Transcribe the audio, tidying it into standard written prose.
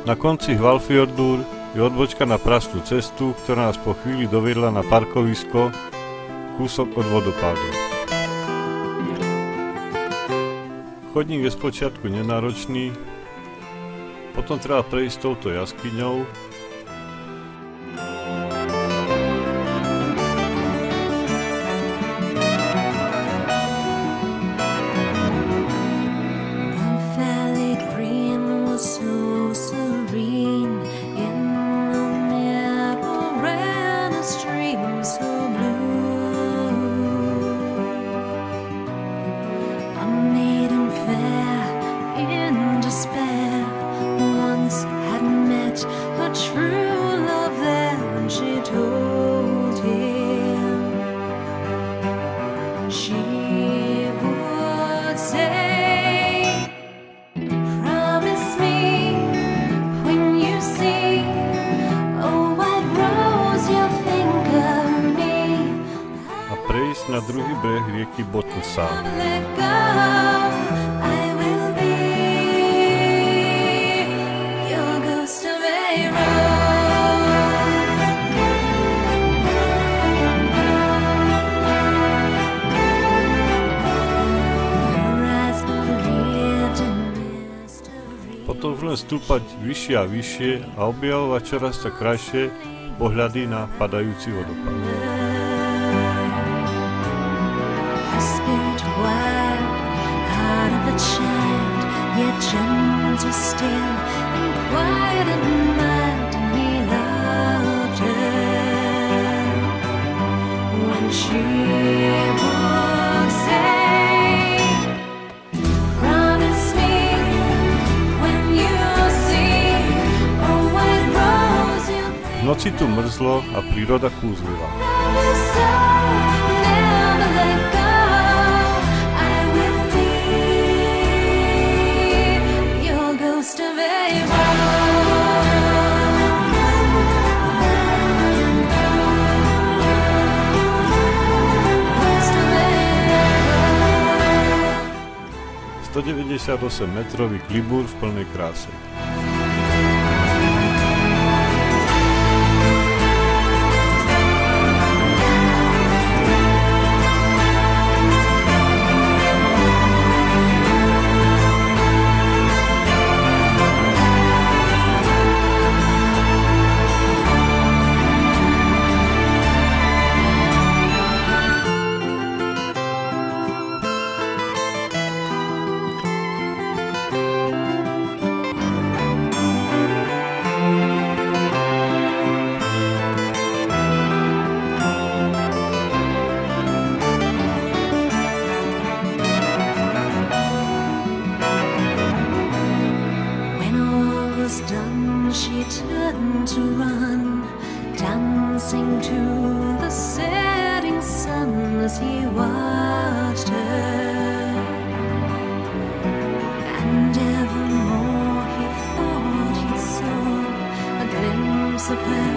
Na konci Hvalfjordur je odbočka na prastú cestu, ktorá nás po chvíli doviedla na parkovisko, kúsok od vodopádu. Chodník je spočiatku nenáročný, potom treba prejsť touto jaskyňou. Na druhý breh rieky Waterfall. Potom už len stúpať vyššie a vyššie a objavovať čoraz tak krajšie pohľady na padajúci vodopád. Yet gentle still and quiet in mind, and he loved her when she would say, promise me when you see a white rose you think. V noci tu mrzlo a príroda kúzlivá. Never let go. 198-metrový Glymur v plnej kráse. She turned to run, dancing to the setting sun as he watched her. And evermore he thought he saw a glimpse of her